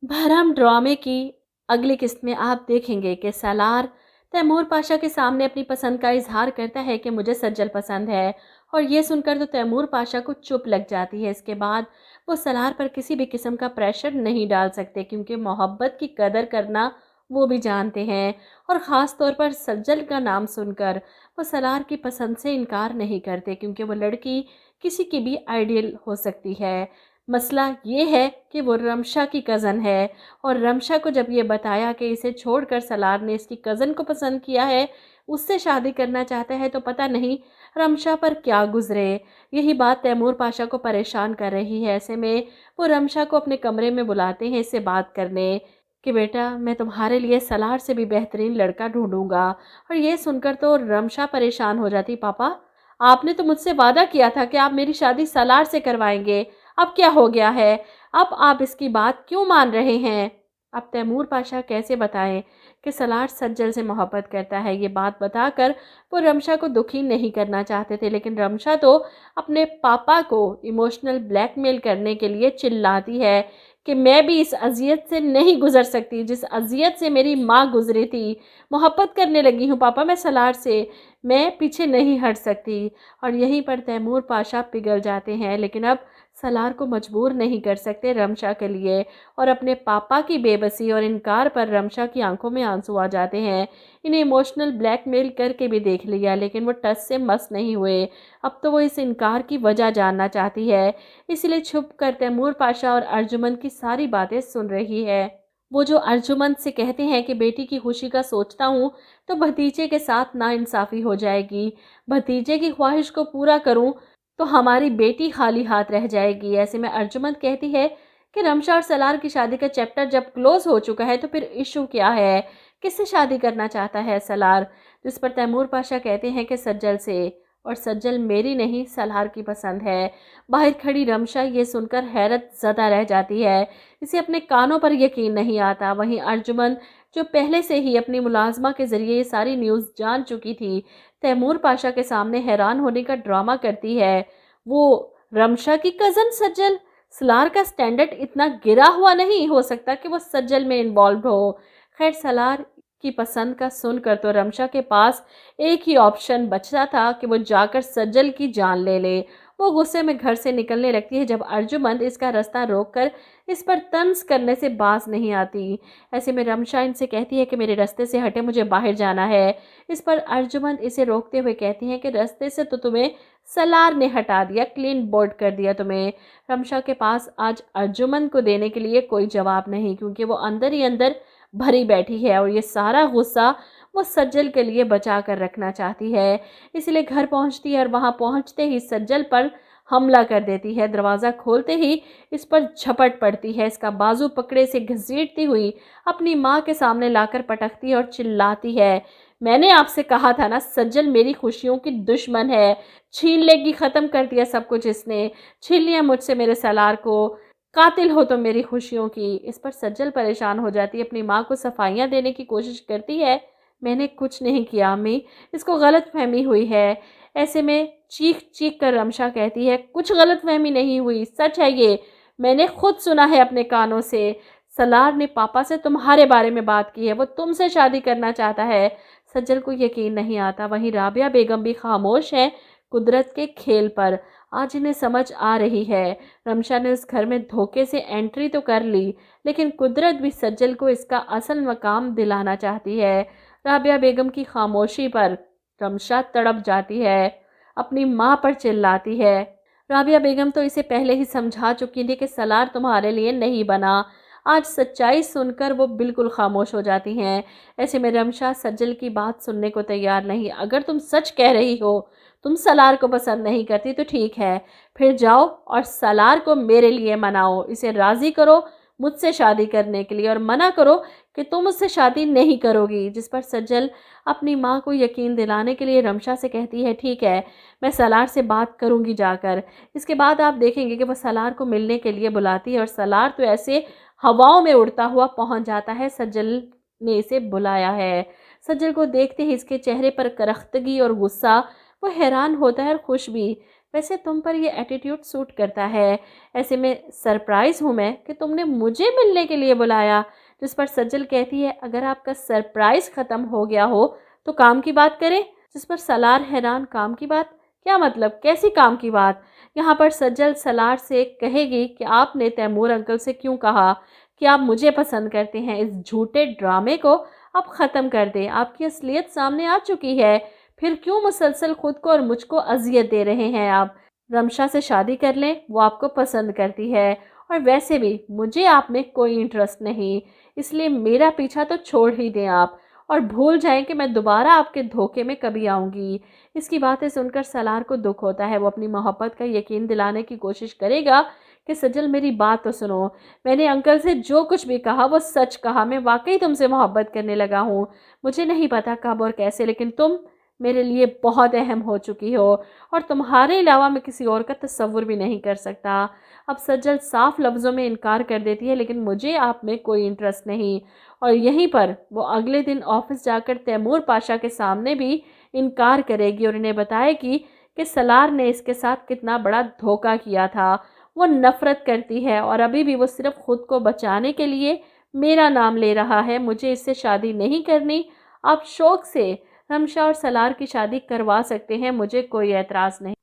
भरम ड्रामे की अगली किस्त में आप देखेंगे कि सालार तैमूर पाशा के सामने अपनी पसंद का इजहार करता है कि मुझे सज्जल पसंद है, और ये सुनकर तो तैमूर पाशा को चुप लग जाती है। इसके बाद वो सलार पर किसी भी किस्म का प्रेशर नहीं डाल सकते, क्योंकि मोहब्बत की कदर करना वो भी जानते हैं। और ख़ास तौर पर सज्जल का नाम सुनकर वो सलार की पसंद से इनकार नहीं करते, क्योंकि वो लड़की किसी की भी आइडियल हो सकती है। मसला ये है कि वो रमशा की कज़न है, और रमशा को जब ये बताया कि इसे छोड़कर सलार ने इसकी कज़न को पसंद किया है, उससे शादी करना चाहता है, तो पता नहीं रमशा पर क्या गुजरे। यही बात तैमूर पाशा को परेशान कर रही है। ऐसे में वो रमशा को अपने कमरे में बुलाते हैं इससे बात करने कि बेटा, मैं तुम्हारे लिए सलार से भी बेहतरीन लड़का ढूंढूंगा। और ये सुनकर तो रमशा परेशान हो जाती, पापा आपने तो मुझसे वादा किया था कि आप मेरी शादी सलार से करवाएंगे, अब क्या हो गया है? अब आप इसकी बात क्यों मान रहे हैं? अब तैमूर पाशा कैसे बताएं कि सलार सज्जल से मोहब्बत करता है? ये बात बताकर वो रमशा को दुखी नहीं करना चाहते थे, लेकिन रमशा तो अपने पापा को इमोशनल ब्लैकमेल करने के लिए चिल्लाती है कि मैं भी इस अजियत से नहीं गुजर सकती जिस अजियत से मेरी माँ गुजरी थी। मोहब्बत करने लगी हूँ पापा मैं सलार से, मैं पीछे नहीं हट सकती। और यहीं पर तैमूर पाशा पिघल जाते हैं, लेकिन अब सलार को मजबूर नहीं कर सकते रमशा के लिए। और अपने पापा की बेबसी और इनकार पर रमशा की आंखों में आंसू आ जाते हैं। इन्हें इमोशनल ब्लैकमेल करके भी देख लिया, लेकिन वो टस से मस नहीं हुए। अब तो वो इस इनकार की वजह जानना चाहती है, इसलिए छुप कर तैमूर पाशा और अर्जुमंद की सारी बातें सुन रही है। वो जो अर्जुमंद से कहते हैं कि बेटी की खुशी का सोचता हूँ तो भतीजे के साथ नाइंसाफ़ी हो जाएगी, भतीजे की ख्वाहिश को पूरा करूँ तो हमारी बेटी खाली हाथ रह जाएगी। ऐसे में अर्जुमंद कहती है कि रमशा और सलार की शादी का चैप्टर जब क्लोज हो चुका है तो फिर इशू क्या है, किससे शादी करना चाहता है सलार? जिस पर तैमूर पाशा कहते हैं कि सज्जल से, और सज्जल मेरी नहीं सलार की पसंद है। बाहर खड़ी रमशा ये सुनकर हैरत ज़दा रह जाती है, इसे अपने कानों पर यकीन नहीं आता। वहीं अर्जुमंद जो पहले से ही अपनी मुलाजमा के ज़रिए ये सारी न्यूज़ जान चुकी थी, तैमूर पाशा के सामने हैरान होने का ड्रामा करती है। वो रमशा की कज़न सज्जल, सलार का स्टैंडर्ड इतना गिरा हुआ नहीं हो सकता कि वो सज्जल में इन्वॉल्व हो। खैर सलार की पसंद का सुनकर तो रमशा के पास एक ही ऑप्शन बचा था कि वो जाकर सज्जल की जान ले ले। वो गुस्से में घर से निकलने लगती है जब अर्जुमंद इसका रास्ता रोककर इस पर तंज करने से बाज नहीं आती। ऐसे में रमशा इनसे कहती है कि मेरे रास्ते से हटे, मुझे बाहर जाना है। इस पर अर्जुमंद इसे रोकते हुए कहती हैं कि रास्ते से तो तुम्हें सलार ने हटा दिया, क्लीन बोर्ड कर दिया तुम्हें। रमशा के पास आज अर्जुमंद को देने के लिए कोई जवाब नहीं, क्योंकि वो अंदर ही अंदर भरी बैठी है और ये सारा गुस्सा वो सज्जल के लिए बचा कर रखना चाहती है। इसलिए घर पहुंचती है और वहां पहुंचते ही सज्जल पर हमला कर देती है। दरवाज़ा खोलते ही इस पर झपट पड़ती है, इसका बाजू पकड़े से घसीटती हुई अपनी माँ के सामने लाकर पटकती है और चिल्लाती है, मैंने आपसे कहा था ना सज्जल मेरी खुशियों की दुश्मन है, छीन लेगी, ख़त्म कर दिया सब कुछ इसने, छीन लिया मुझसे मेरे सलार को, कातिल हो तो मेरी खुशियों की। इस पर सज्जल परेशान हो जाती है, अपनी माँ को सफाइयाँ देने की कोशिश करती है, मैंने कुछ नहीं किया अम्मी, इसको गलत फहमी हुई है। ऐसे में चीख चीख कर रमशा कहती है, कुछ गलत फहमी नहीं हुई, सच है ये, मैंने खुद सुना है अपने कानों से। सलार ने पापा से तुम्हारे बारे में बात की है, वो तुमसे शादी करना चाहता है। सज्जल को यकीन नहीं आता। वहीं राबिया बेगम भी खामोश है कुदरत के खेल पर। आज इन्हें समझ आ रही है, रमशा ने उस घर में धोखे से एंट्री तो कर ली, लेकिन कुदरत भी सज्जल को इसका असल मकाम दिलाना चाहती है। राबिया बेगम की खामोशी पर रमशा तड़प जाती है, अपनी माँ पर चिल्लाती है। राबिया बेगम तो इसे पहले ही समझा चुकी थी कि सलार तुम्हारे लिए नहीं बना। आज सच्चाई सुनकर वो बिल्कुल खामोश हो जाती हैं। ऐसे में रमशा सज्जल की बात सुनने को तैयार नहीं। अगर तुम सच कह रही हो, तुम सलार को पसंद नहीं करती तो ठीक है, फिर जाओ और सलार को मेरे लिए मनाओ, इसे राज़ी करो मुझसे शादी करने के लिए, और मना करो कि तुम मुझसे शादी नहीं करोगी। जिस पर सज्जल अपनी माँ को यकीन दिलाने के लिए रमशा से कहती है, ठीक है, मैं सलार से बात करूँगी जाकर। इसके बाद आप देखेंगे कि वह सलार को मिलने के लिए बुलाती है, और सलार तो ऐसे हवाओं में उड़ता हुआ पहुंच जाता है, सज्जल ने इसे बुलाया है। सज्जल को देखते ही इसके चेहरे पर करख्तगी और गुस्सा, वो हैरान होता है और खुश भी। वैसे तुम पर ये एटीट्यूड सूट करता है। ऐसे में सरप्राइज़ हूँ मैं कि तुमने मुझे मिलने के लिए बुलाया। जिस पर सज्जल कहती है, अगर आपका सरप्राइज़ ख़त्म हो गया हो तो काम की बात करें। जिस पर सलार हैरान, काम की बात? क्या मतलब, कैसी काम की बात? यहाँ पर सज्जल सलार से कहेगी कि आपने तैमूर अंकल से क्यों कहा कि आप मुझे पसंद करते हैं। इस झूठे ड्रामे को आप ख़त्म कर दें। आपकी असलियत सामने आ चुकी है। फिर क्यों मुसलसल खुद को और मुझको अजियत दे रहे हैं आप? रमशा से शादी कर लें, वो आपको पसंद करती है। और वैसे भी मुझे आप में कोई इंटरेस्ट नहीं, इसलिए मेरा पीछा तो छोड़ ही दें आप और भूल जाएं कि मैं दोबारा आपके धोखे में कभी आऊँगी। इसकी बातें सुनकर सलार को दुख होता है। वो अपनी मोहब्बत का यकीन दिलाने की कोशिश करेगा कि सजल मेरी बात तो सुनो, मैंने अंकल से जो कुछ भी कहा वो सच कहा। मैं वाकई तुमसे मोहब्बत करने लगा हूँ। मुझे नहीं पता कब और कैसे, लेकिन तुम मेरे लिए बहुत अहम हो चुकी हो और तुम्हारे अलावा मैं किसी और का तसव्वुर भी नहीं कर सकता। अब सज्जल साफ लफ्ज़ों में इनकार कर देती है, लेकिन मुझे आप में कोई इंटरेस्ट नहीं। और यहीं पर वो अगले दिन ऑफिस जाकर तैमूर पाशा के सामने भी इनकार करेगी और इन्हें बताएगी कि सलार ने इसके साथ कितना बड़ा धोखा किया था। वो नफ़रत करती है और अभी भी वो सिर्फ खुद को बचाने के लिए मेरा नाम ले रहा है। मुझे इससे शादी नहीं करनी। आप शौक से रमशा और सलार की शादी करवा सकते हैं, मुझे कोई एतराज़ नहीं।